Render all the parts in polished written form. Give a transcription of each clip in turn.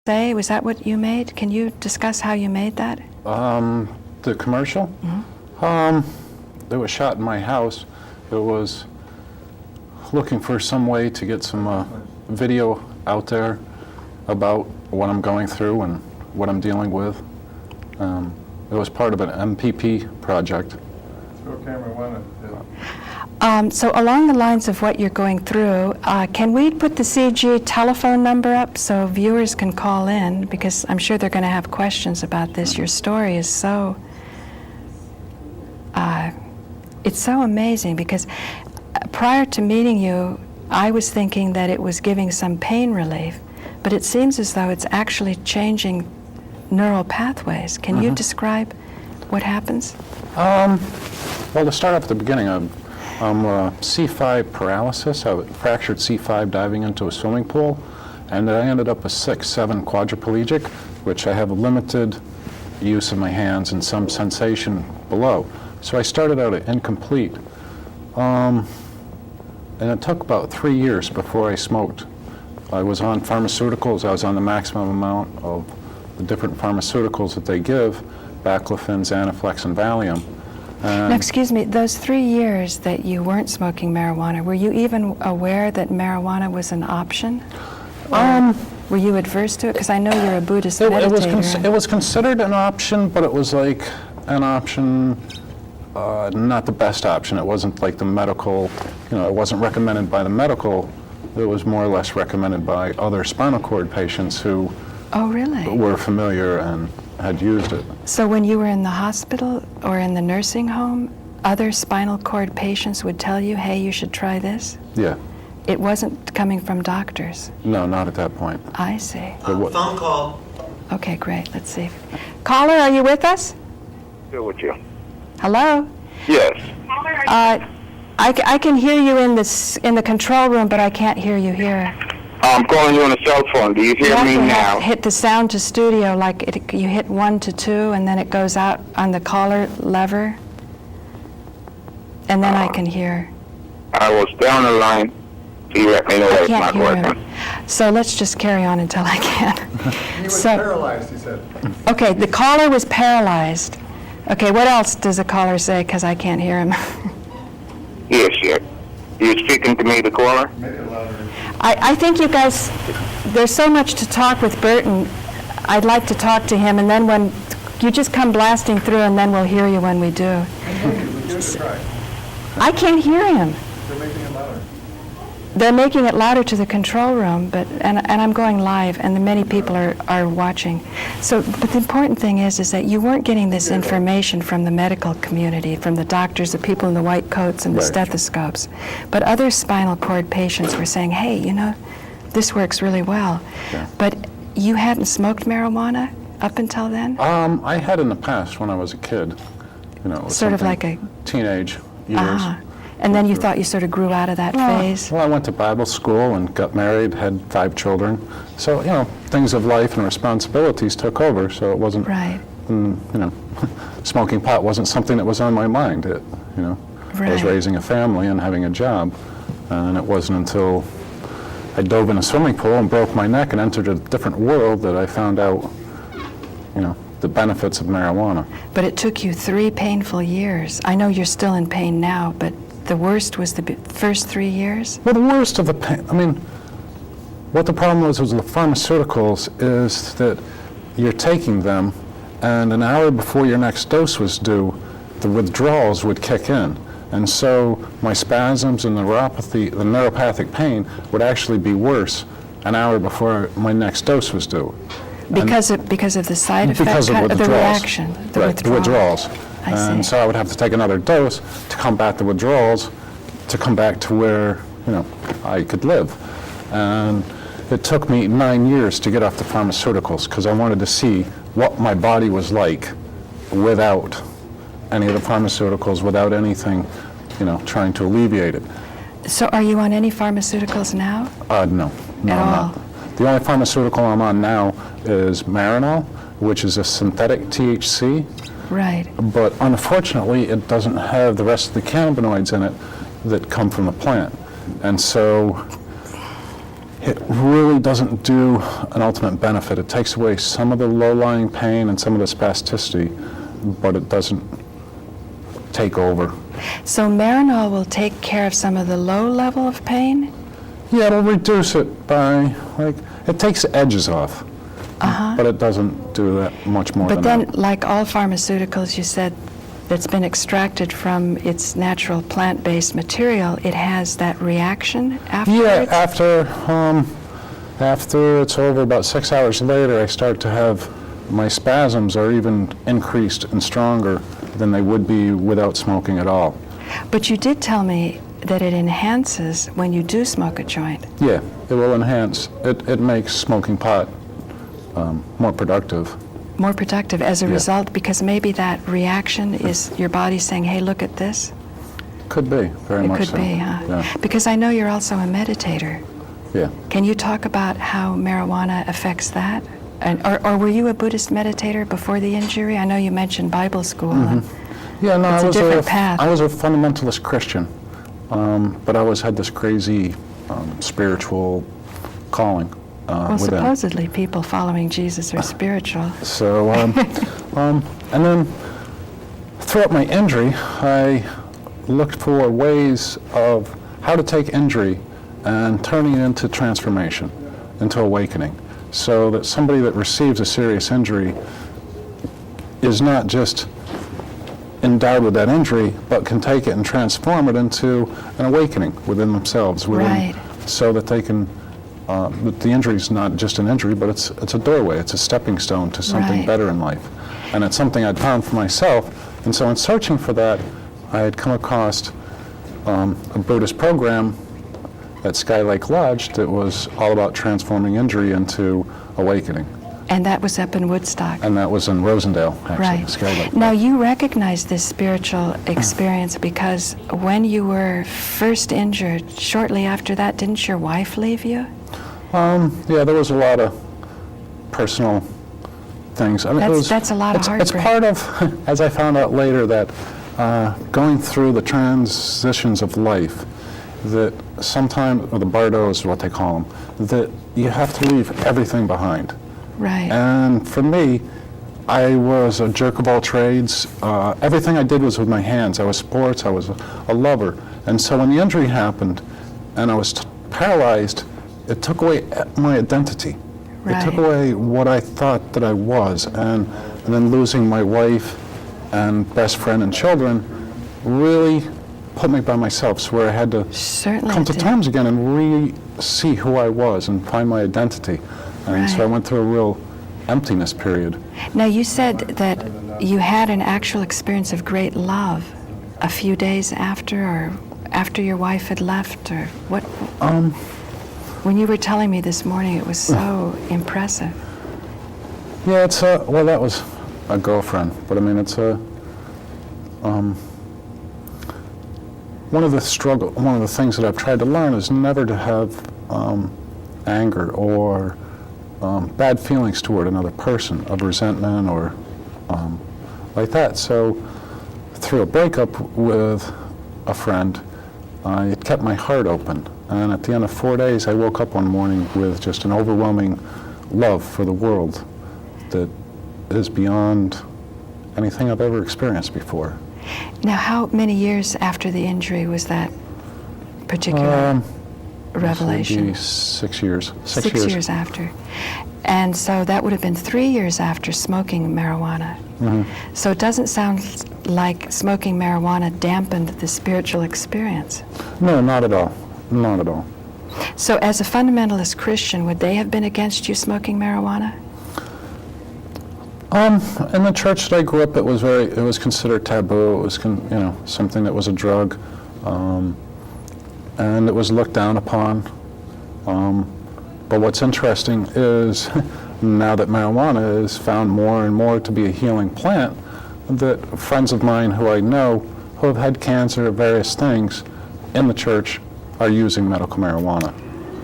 say? Was that what you made? Can you discuss how you made that? The commercial? It was shot in my house. It was looking for some way to get some video out there about what I'm going through and what I'm dealing with. It was part of an MPP project. So along the lines of what you're going through, can we put the CG telephone number up so viewers can call in? Because I'm sure they're going to have questions about this. Your story is so, it's so amazing, because prior to meeting you, I was thinking that it was giving some pain relief, but it seems as though it's actually changing neural pathways. Can you describe what happens? Well, to start off at the beginning, I'm C5 paralysis. I fractured C5 diving into a swimming pool, and I ended up with 6/7 quadriplegic, which I have a limited use of my hands and some sensation below. So I started out at incomplete, and it took about 3 years before I smoked. I was on pharmaceuticals. I was on the maximum amount of the different pharmaceuticals that they give, baclofen, Xanaflex, and Valium. Now, excuse me, those 3 years that you weren't smoking marijuana, were you even aware that marijuana was an option? Were you adverse to it? Because I know you're a Buddhist meditator. It was considered an option, but it was like an option, not the best option. It wasn't like the medical, it wasn't recommended by the medical. It was more or less recommended by other spinal cord patients who were familiar and had used it. So when you were in the hospital or in the nursing home, other spinal cord patients would tell you, hey, you should try this? Yeah. It wasn't coming from doctors? No, not at that point. I see. Phone call. Okay, great. Let's see. Caller, are you with us? Still with you. Hello? Yes. I can hear you in the control room, but I can't hear you here. I'm calling you on a cell phone. Do you hear me You have now? to hit the sound to studio, like you hit 1 to 2, and then it goes out on the caller lever, and then I can hear. I was down the line, so you let me know that it's not working. So let's just carry on until I can. He was paralyzed, he said. Okay, the caller was paralyzed. Okay, what else does the caller say, because I can't hear him? Yes, sir. You're speaking to me, the caller? Make it louder. I think you guys, there's so much to talk with Burton. I'd like to talk to him, and then when you just come blasting through, and then we'll hear you when we do. Give it a try. I can't hear him. They're making it louder. They're making it louder to the control room, and I'm going live, and many people are watching. So, but the important thing is that you weren't getting this information from the medical community, from the doctors, the people in the white coats and the stethoscopes. But other spinal cord patients were saying, hey, this works really well. Yeah. But you hadn't smoked marijuana up until then? I had in the past when I was a kid. It was Sort of like a teenage years. And then you thought you sort of grew out of that phase? Well, I went to Bible school and got married, had 5 children. So, things of life and responsibilities took over, so it wasn't, Right. Smoking pot wasn't something that was on my mind. I was Right. raising a family and having a job, and it wasn't until I dove in a swimming pool and broke my neck and entered a different world that I found out, the benefits of marijuana. But it took you 3 painful years. I know you're still in pain now, but the worst was the first 3 years? Well, the worst of the pain, what the problem was with the pharmaceuticals is that you're taking them, and an hour before your next dose was due, the withdrawals would kick in. And so my spasms and the neuropathic pain would actually be worse an hour before my next dose was due. Because of the side effect, Because of the withdrawals. reaction, the Right, the withdrawals. I see. And so I would have to take another dose to combat the withdrawals, to come back to where, I could live. And it took me 9 years to get off the pharmaceuticals because I wanted to see what my body was like without any of the pharmaceuticals, without anything, trying to alleviate it. So are you on any pharmaceuticals now? No, I'm At all? not. The only pharmaceutical I'm on now is Marinol, which is a synthetic THC. Right. But unfortunately, it doesn't have the rest of the cannabinoids in it that come from the plant. And so it really doesn't do an ultimate benefit. It takes away some of the low-lying pain and some of the spasticity, but it doesn't take over. So Marinol will take care of some of the low level of pain? Yeah, it'll reduce it by, like, it takes the edges off, but it doesn't do that much more But than then, like all pharmaceuticals, you said, that's been extracted from its natural plant-based material, it has that reaction afterwards? Yeah, after it's over, about 6 hours later, I start to have, my spasms are even increased and stronger than they would be without smoking at all. But you did tell me that it enhances when you do smoke a joint. Yeah, it will enhance. It makes smoking pot more productive. More productive as a Yeah. result, because maybe that reaction is your body saying, hey, look at this? Could be, very It much could so. be, huh? Yeah. Because I know you're also a meditator. Yeah. Can you talk about how marijuana affects that? Or were you a Buddhist meditator before the injury? I know you mentioned Bible school. Yeah, no, It's I a was different path. I was a fundamentalist Christian, but I always had this crazy spiritual calling Well, within. supposedly people following Jesus are spiritual. So, and then throughout my injury, I looked for ways of how to take injury and turning it into transformation, into awakening, so that somebody that receives a serious injury is not just endowed with that injury, but can take it and transform it into an awakening within themselves, Right. so that they can. That the injury is not just an injury, but it's a doorway. It's a stepping stone to something Right. better in life, and it's something I'd found for myself. And so, in searching for that, I had come across a Buddhist program at Sky Lake Lodge that was all about transforming injury into awakening, And that was up in Woodstock. and that was in Rosendale, actually. Right. Sky Lake. Now, you recognize this spiritual experience because when you were first injured, shortly after that, didn't your wife leave you? Yeah, there was a lot of personal things. I mean, That's a lot of it's heartbreak. part of, as I found out later, that going through the transitions of life, that sometimes, or the bardos is what they call them, that you have to leave everything behind. Right. And for me, I was a jerk of all trades. Everything I did was with my hands. I was sports, I was a lover. And so when the injury happened and I was paralyzed, it took away my identity. It took Right. away what I thought that I was. And then losing my wife and best friend and children really put me by myself, so where I had to Certainly come to it did. terms again and re-see who I was and find my identity. And so I Right. went through a real emptiness period. Now, you said that you had an actual experience of great love a few days after, or after your wife had left, or what? When you were telling me this morning, it was so impressive. Yeah, it's well, that was a girlfriend, but I mean, it's one of the things that I've tried to learn is never to have anger or bad feelings toward another person, of resentment or like that. So through a breakup with a friend, it kept my heart open. And at the end of 4 days, I woke up one morning with just an overwhelming love for the world that is beyond anything I've ever experienced before. Now, how many years after the injury was that particular revelation? Maybe 6 years. 6 years after. And so that would have been 3 years after smoking marijuana. So it doesn't sound like smoking marijuana dampened the spiritual experience. No, not at all. Not at all. So as a fundamentalist Christian, would they have been against you smoking marijuana? In the church that I grew up, it was considered taboo. It was, something that was a drug, and it was looked down upon. But what's interesting is now that marijuana is found more and more to be a healing plant, that friends of mine who I know who have had cancer, various things, in the church are using medical marijuana.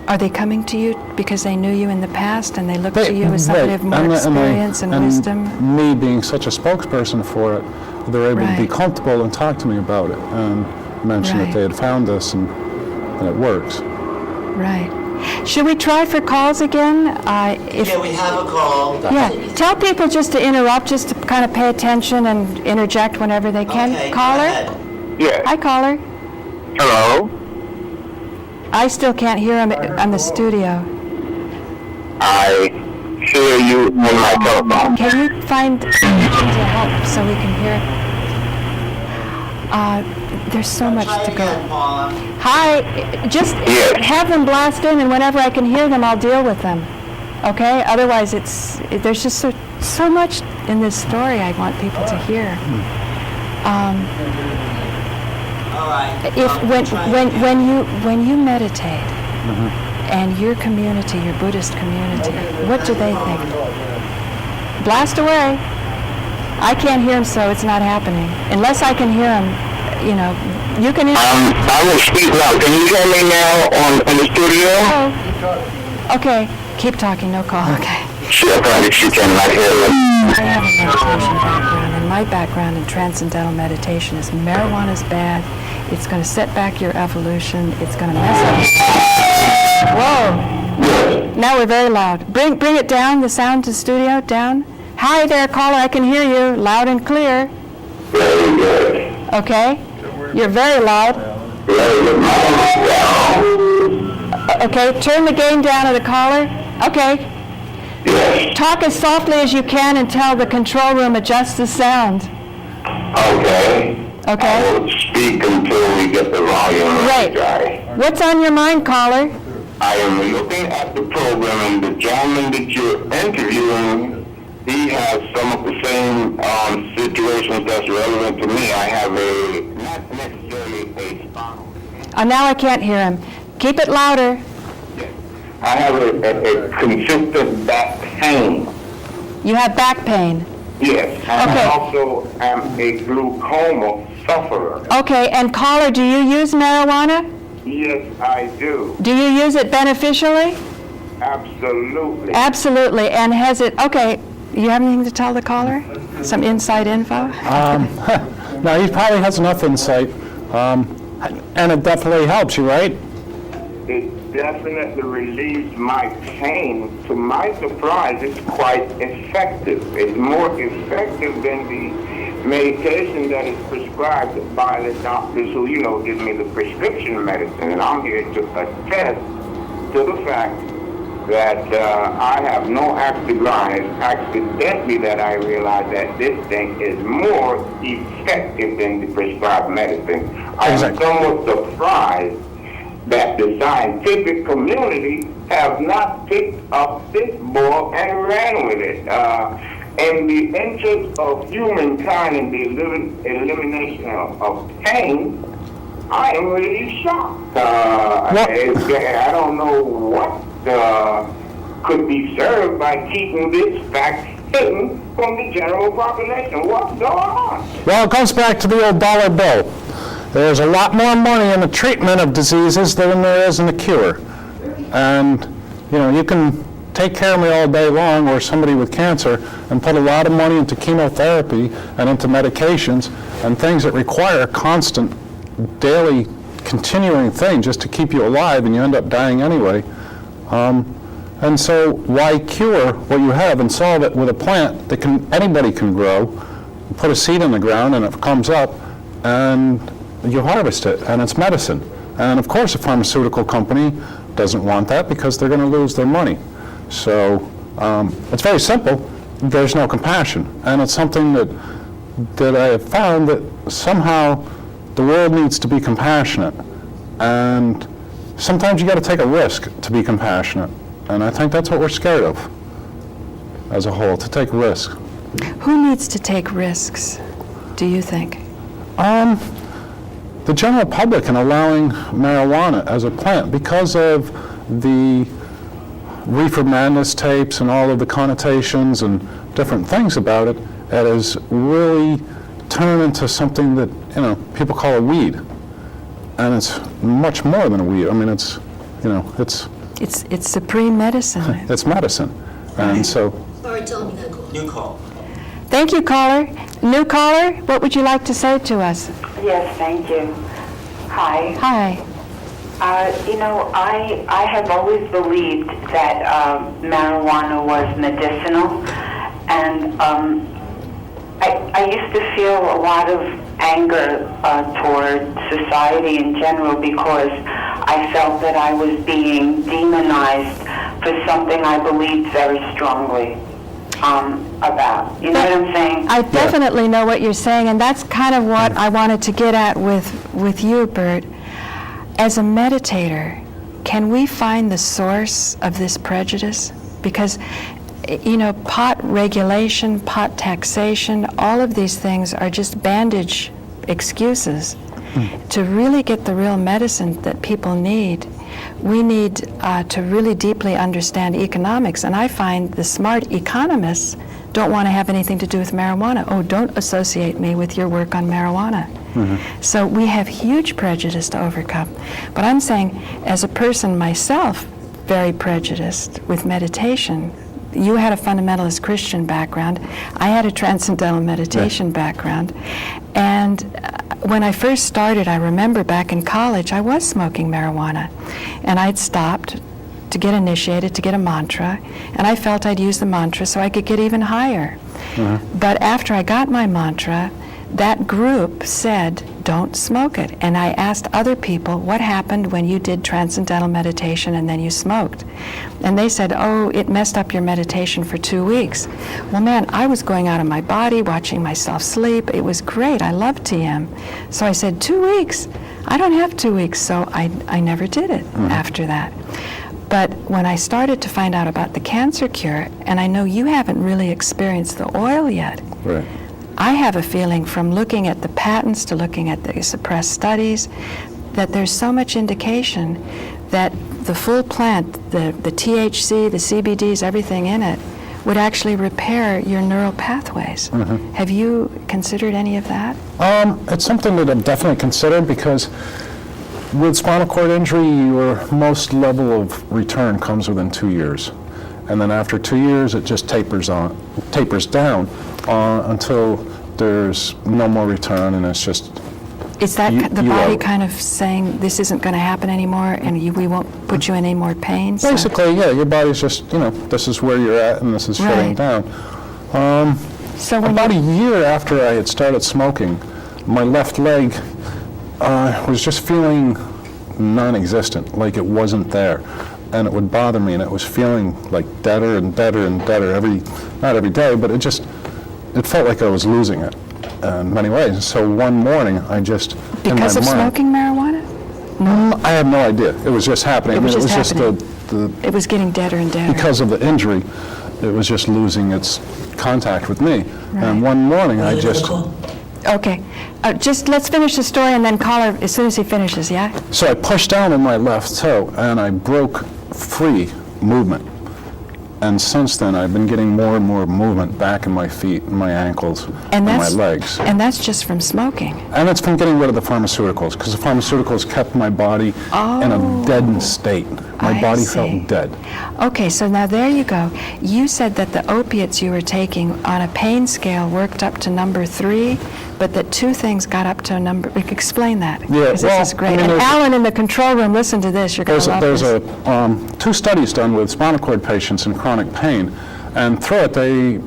Are they coming to you because they knew you in the past and they look to you as somebody right. of more experience and wisdom? Me being such a spokesperson for it, they're able to be Right. comfortable and talk to me about it and mention Right. that they had found this and it works. Right. Should we try for calls again? Yeah, we have a call. Yeah, tell people just to interrupt, just to kind of pay attention and interject whenever they can. Okay, go Caller? ahead. Yes. Hi, caller. Hello. I still can't hear him on the studio. I hear you on my telephone. Can you find anything to help so we can hear? There's so much Try to go. again, Paula. Hi, just Yes. have them blast in, and whenever I can hear them, I'll deal with them. Okay? Otherwise, there's just so much in this story I want people to hear. All right. If Try again. when you meditate, and your community, your Buddhist community, what do they think? Blast away. I can't hear him, so it's not happening. Unless I can hear him, you know, you can hear. I will speak now. Can you hear me now in the studio? Oh. Okay, keep talking, no call. Okay. She apparently she cannot hear me. I have a meditation background, and my background in transcendental meditation is marijuana is bad. It's going to set back your evolution. It's going to mess up. Whoa! Now we're very loud. Bring it down. The sound to the studio down. Hi there, caller. I can hear you loud and clear. Very good. Okay. You're very loud. Okay. Turn the gain down of the caller. Okay. Yes. Talk as softly as you can until the control room adjusts the sound. Okay. Okay? I will speak until we get the volume Great. right. What's on your mind, caller? I am looking at the program, and the gentleman that you're interviewing, he has some of the same situations that's relevant to me. I have not necessarily a spinal. Now I can't hear him. Keep it louder. I have a consistent back pain. You have back pain. Yes. And Okay. I also am a glaucoma sufferer. Okay, and caller, do you use marijuana? Yes, I do. Do you use it beneficially? Absolutely. Absolutely. And has it, okay, you have anything to tell the caller? Some inside info? No, he probably has enough insight, and it definitely helps you, right? It definitely relieves my pain. To my surprise, it's quite effective. It's more effective than the medication that is prescribed by the doctors who, give me the prescription medicine. And I'm here to attest to the fact that I have no accidentally that I realize that this thing is more effective than the prescribed medicine. I'm Exactly. somewhat surprised that the scientific community have not picked up this ball and ran with it. In the interest of humankind and the elimination of pain, I am really shocked. I don't know what could be served by keeping this fact hidden from the general population. What's going on? Well, it goes back to the old dollar bill. There's a lot more money in the treatment of diseases than there is in the cure. And, you can take care of me all day long, or somebody with cancer, and put a lot of money into chemotherapy and into medications and things that require constant, daily, continuing thing just to keep you alive, and you end up dying anyway. And so why cure what you have and solve it with a plant that anybody can grow, put a seed in the ground and it comes up, and you harvest it, and it's medicine. And of course a pharmaceutical company doesn't want that because they're going to lose their money. So it's very simple. There's no compassion. And it's something that I have found that somehow the world needs to be compassionate. And sometimes you got to take a risk to be compassionate. And I think that's what we're scared of as a whole, to take risks. Who needs to take risks, do you think? The general public in allowing marijuana as a plant, because of the reefer madness tapes and all of the connotations and different things about it, it has really turned into something that, people call a weed. And it's much more than a weed. I mean, it's supreme medicine. it's medicine. And so, All right, tell me that call. New call. Thank you, caller. New caller, what would you like to say to us? Yes, thank you. Hi. Hi. I have always believed that marijuana was medicinal, and I used to feel a lot of anger toward society in general because I felt that I was being demonized for something I believed very strongly about. You know what I'm saying? I definitely know what you're saying, and that's kind of what I wanted to get at with you, Burt. As a meditator, can we find the source of this prejudice? Because, pot regulation, pot taxation, all of these things are just bandage excuses. To really get the real medicine that people need, we need to really deeply understand economics. And I find the smart economists don't want to have anything to do with marijuana. Oh, don't associate me with your work on marijuana. So we have huge prejudice to overcome. But I'm saying, as a person myself, very prejudiced with meditation. You had a fundamentalist Christian background. I had a transcendental meditation background. And when I first started, I remember back in college, I was smoking marijuana. And I'd stopped to get initiated, to get a mantra, and I felt I'd use the mantra so I could get even higher. But after I got my mantra, that group said, don't smoke it. And I asked other people, what happened when you did transcendental meditation and then you smoked? And they said, oh, it messed up your meditation for 2 weeks. Well, man, I was going out of my body, watching myself sleep. It was great. I loved TM. So I said, 2 weeks? I don't have 2 weeks. So I never did it after that. But when I started to find out about the cancer cure, and I know you haven't really experienced the oil yet, Right. I have a feeling from looking at the patents to looking at the suppressed studies that there's so much indication that the full plant, the THC, the CBDs, everything in it, would actually repair your neural pathways. Have you considered any of that? It's something that I've definitely considered because with spinal cord injury, your most level of return comes within 2 years. And then after 2 years, it just tapers down until there's no more return, and it's just... Is that the you body are- kind of saying this isn't going to happen anymore and we won't put you in any more pain? So- Basically, yeah, your body's just, this is where you're at and this is shutting Right. down. So when About you, a year after I had started smoking, my left leg was just feeling non-existent, like it wasn't there. And it would bother me, and it was feeling like deader and deader and deader not every day, but it felt like I was losing it in many ways. So one morning, I just, because in of my mind, smoking marijuana? I had no idea. It was just happening. It was just just happening. It was getting deader and deader. because of the injury, it was just losing its contact with me. And one morning, I just... Okay. Just let's finish the story and then call her as soon as he finishes, yeah? So I pushed down on my left toe, and I broke free movement. And since then, I've been getting more and more movement back in my feet, and my ankles, and my legs. And that's just from smoking. And it's from getting rid of the pharmaceuticals, because the pharmaceuticals kept my body in a deadened state. My I body see. felt dead. Okay, so now there you go. You said that the opiates you were taking on a pain scale worked up to number 3, but that 2 things got up to a number. Explain that. Yeah, 'cause well, this is great. I mean, And there's- Alan in the control room, listen to this. You're going to love There's this. 2 studies done with spinal cord patients in chronic pain, and through it they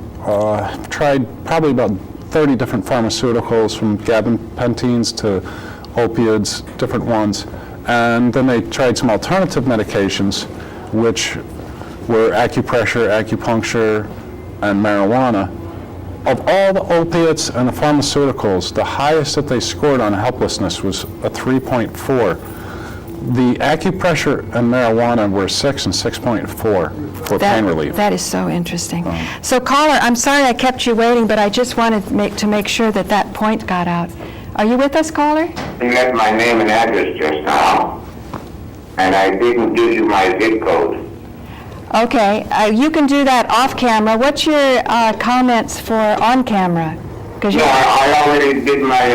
tried probably about 30 different pharmaceuticals, from gabapentines to opioids, different ones, and then they tried some alternative medications, which were acupressure, acupuncture, and marijuana. Of all the opiates and the pharmaceuticals, the highest that they scored on helplessness was a 3.4. The acupressure and marijuana were 6 and 6.4 for pain relief. That is so interesting. So caller, I'm sorry I kept you waiting, but I just wanted to make sure that that point got out. Are you with us, caller? You got my name and address just now, and I didn't give you my zip code. Okay, you can do that off camera. What's your comments for on camera? 'Cause No, I already did my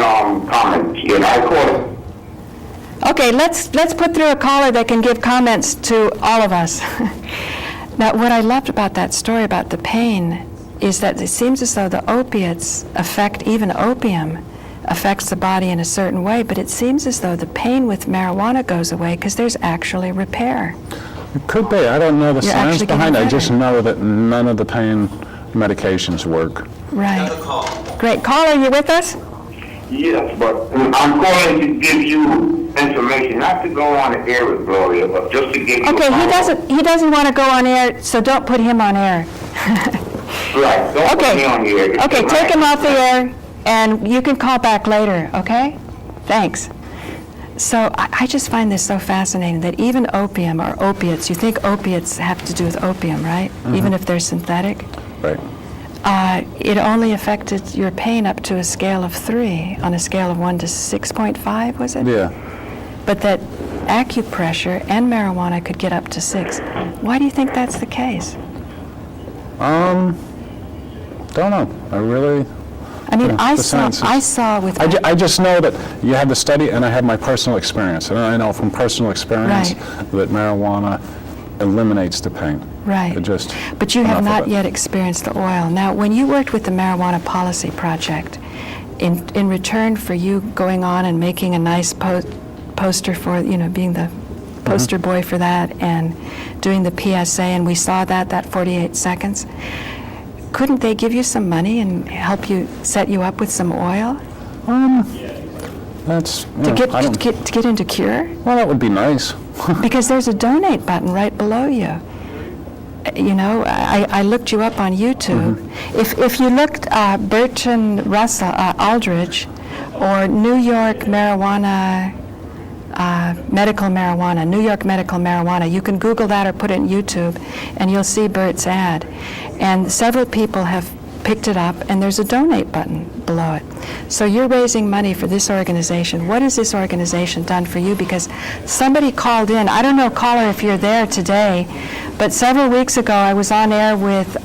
comments. I caught it. Okay, let's put through a caller that can give comments to all of us. Now, what I loved about that story about the pain is that it seems as though the opiates affect even opium affects the body in a certain way, but it seems as though the pain with marijuana goes away because there's actually repair. It could be. I don't know the You're science actually behind it. I getting just know that none of the pain medications work. Right. Another call. Great. Caller, you with us? Yes, but I'm calling to give you information, not to go on the air with Gloria, but just to give you. Okay, he doesn't want to go on air, so don't put him on air. Right, don't put me on the air. Okay, take him off the air, and you can call back later, okay? Thanks. So I just find this so fascinating that even opium or opiates, you think opiates have to do with opium, right? Even if they're synthetic? Right. It only affected your pain up to a scale of 3, on a scale of 1 to 6.5, was it? Yeah. But that acupressure and marijuana could get up to 6. Why do you think that's the case? Don't know. I really... I mean, Yeah, I the science is- saw with... I just know that you have the study, and I have my personal experience. And I know from personal experience Right. that marijuana eliminates the pain. Right. It just... But you have enough of not it. yet experienced the oil. Now, when you worked with the Marijuana Policy Project, in return for you going on and making a nice poster for, being the poster boy for that and doing the PSA, and we saw that 48 seconds, couldn't they give you some money and help you, set you up with some oil That's... to I don't... get into cure? Well, that would be nice. Because there's a donate button right below you. I looked you up on YouTube. If you looked Burt Aldrich or New York marijuana, medical marijuana, New York medical marijuana, you can Google that or put it in YouTube, and you'll see Burt's ad. And several people have picked it up, and there's a donate button below it. So you're raising money for this organization. What has this organization done for you? Because somebody called in, I don't know, caller, if you're there today, but several weeks ago I was on air with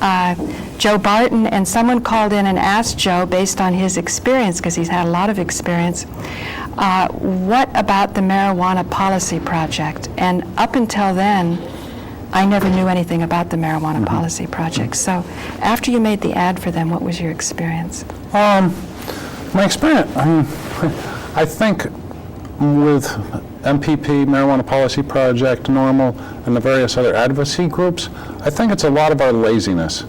Joe Barton, and someone called in and asked Joe, based on his experience, because he's had a lot of experience, what about the Marijuana Policy Project? And up until then, I never knew anything about the Marijuana Policy Project. So after you made the ad for them, what was your experience? My experience, I think with MPP, Marijuana Policy Project, NORML, and the various other advocacy groups, I think it's a lot of our laziness,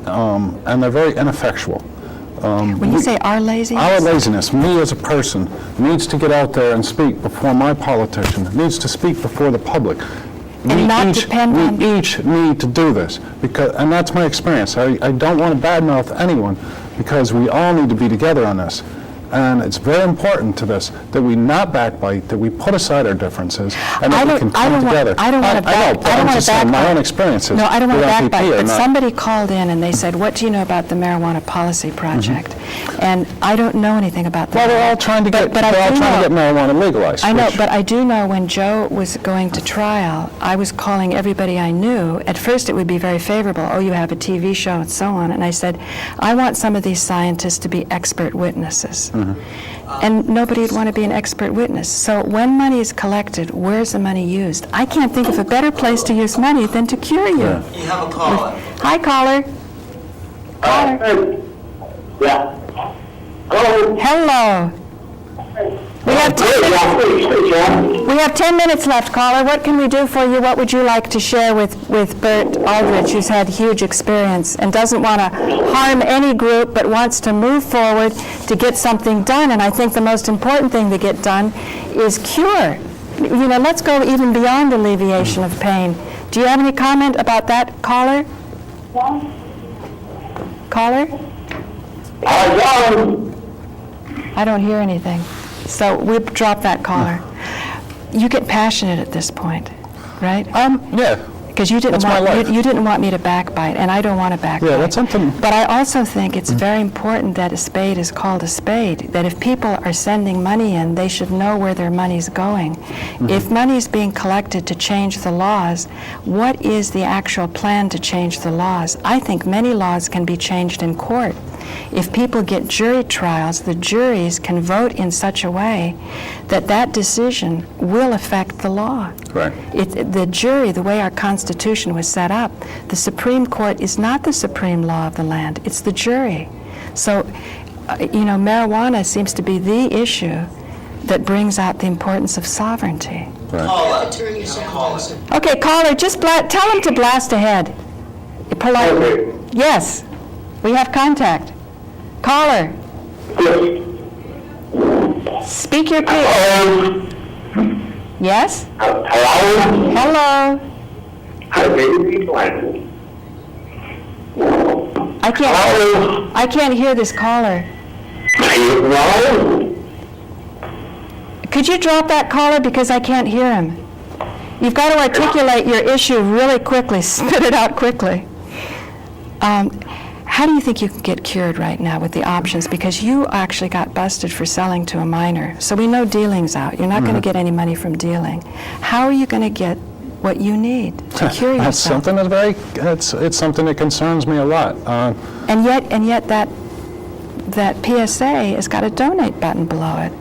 and they're very ineffectual. When you say our laziness? Our laziness, me as a person, needs to get out there and speak before my politician, needs to speak before the public. And not depend on... We each need to do this, and that's my experience. I don't want to badmouth anyone, because we all need to be together on this. And it's very important to this that we not backbite, that we put aside our differences, and that we can come together. I don't want to backbite. My own experiences. No, I don't want to with MPP backbite, are but not- somebody called in and they said, what do you know about the Marijuana Policy Project? And I don't know anything about that. Well, they're all trying to get marijuana legalized. I know, which- but I do know when Joe was going to trial, I was calling everybody I knew. At first it would be very favorable. Oh, you have a TV show and so on. And I said, I want some of these scientists to be expert witnesses. And nobody would want to be an expert witness. So when money is collected, where's the money used? I can't think of a better place to use money than to cure you. Yeah. You have a caller. Hi, caller. Caller. Yeah. Hello. We have 10 minutes left, caller. What can we do for you? What would you like to share with Burt Aldrich, who's had huge experience and doesn't want to harm any group but wants to move forward to get something done? And I think the most important thing to get done is cure. Let's go even beyond alleviation of pain. Do you have any comment about that, caller? Caller? I don't hear anything. So we drop that caller. You get passionate at this point, right? Yeah. Because you didn't That's my life. you didn't want me to backbite, and I don't want to backbite. Yeah, that's something. But I also think it's very important that a spade is called a spade, that if people are sending money in, they should know where their money's going. If money's being collected to change the laws, what is the actual plan to change the laws? I think many laws can be changed in court. If people get jury trials, the juries can vote in such a way that that decision will affect the law. Right. The jury, the way our Constitution was set up, the Supreme Court is not the supreme law of the land, it's the jury. So marijuana seems to be the issue that brings out the importance of sovereignty. Paula. Turn your sound Caller. down. Okay, caller, just tell him to blast ahead. Politely. Yes, we have contact. Caller. Speak your piece. Yes? Hello? Hello? How baby doing? I can't hear this caller. Hello? Could you drop that caller because I can't hear him? You've got to articulate your issue really quickly, spit it out quickly. How do you think you can get cured right now with the options? Because you actually got busted for selling to a minor. So we know dealing's out. You're not going to get any money from dealing. How are you going to get what you need to cure yourself? That's something that's it's something that concerns me a lot. And yet that PSA has got a donate button below it.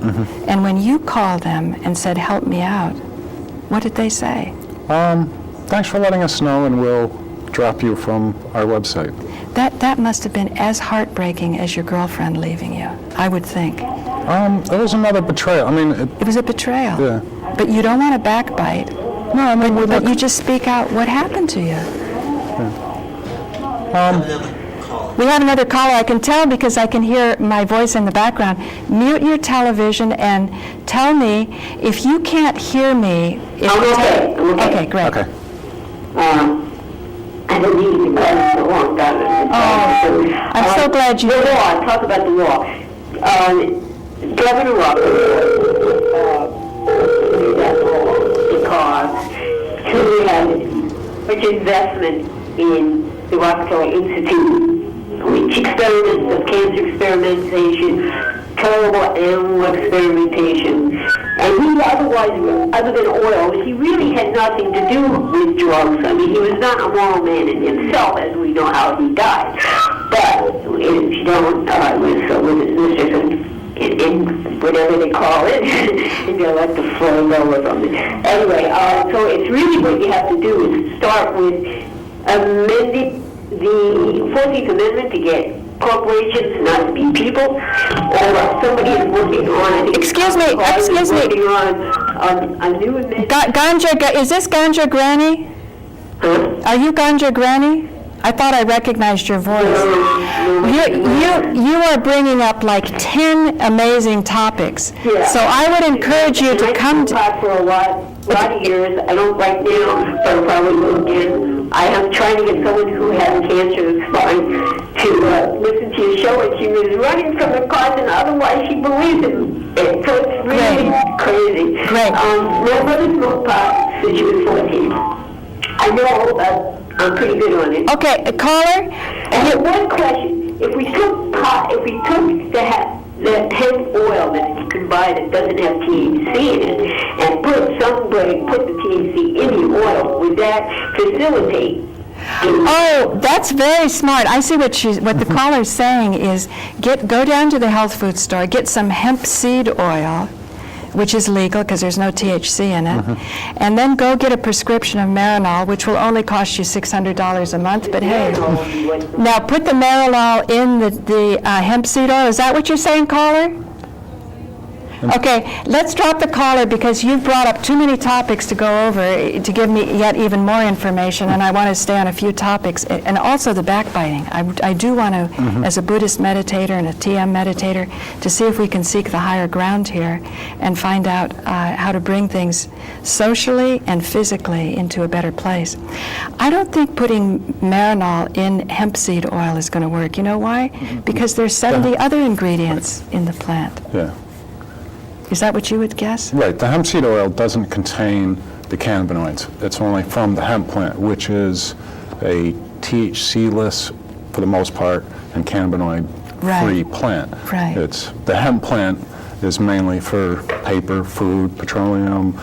And when you called them and said, help me out, what did they say? Thanks for letting us know, and we'll drop you from our website. That must have been as heartbreaking as your girlfriend leaving you, I would think. It was another betrayal. I mean, It was a betrayal. Yeah. But you don't want to backbite. No, I mean, But you just speak out what happened to you. Another caller. We have another caller. I can tell because I can hear my voice in the background. Mute your television and tell me if you can't hear me. Okay, great. Okay. I don't need to go for a long time. I'm so glad you. The law, talk about the law. Governor that law because he had much investment in the Rockefeller Institute, which experiments of cancer experimentation, terrible animal experimentation. And he otherwise, other than oil, he really had nothing to do with drugs. I mean, he was not a moral man in himself, as we know how he died. But if you don't, with his mistress in whatever they call it, and they're like the flow or something. Anyway, so it's really what you have to do is start with amending the 14th Amendment to get corporations not to be people, or somebody is working on it. Excuse me. Working on a new amendment. Ganja, is this Ganja Granny? Huh? Are you Ganja Granny? I thought I recognized your voice. You are bringing up like 10 amazing topics. Yeah. So I would encourage you to come to... I for a lot of years. I don't right now, but I probably will again. I am trying to get someone who has cancer of spine to listen to your show, and she was running from the cause, and otherwise she believes it. So it's really crazy. Great. My mother smoked pot since she was 14. I know I'm pretty good on it. Okay, caller? And one question: if we took pot, if we took the hemp oil that you can buy that doesn't have THC in it, and put the THC in the oil, would that facilitate? Oh, that's very smart. I see what the caller's saying is go down to the health food store, get some hemp seed oil, which is legal because there's no THC in it, and then go get a prescription of Marinol, which will only cost you $600 a month, but hey. Now put the Marinol in the hemp seed oil. Is that what you're saying, caller? Okay, let's drop the caller because you've brought up too many topics to go over to give me yet even more information, and I want to stay on a few topics, and also the backbiting. I do want to, as a Buddhist meditator and a TM meditator, to see if we can seek the higher ground here and find out how to bring things socially and physically into a better place. I don't think putting Marinol in hemp seed oil is going to work. You know why? Because there's 70 other ingredients in the plant. Yeah. Is that what you would guess? Right. The hemp seed oil doesn't contain the cannabinoids. It's only from the hemp plant, which is a THC-less, for the most part, and cannabinoid-free plant. Right. The hemp plant is mainly for paper, food, petroleum,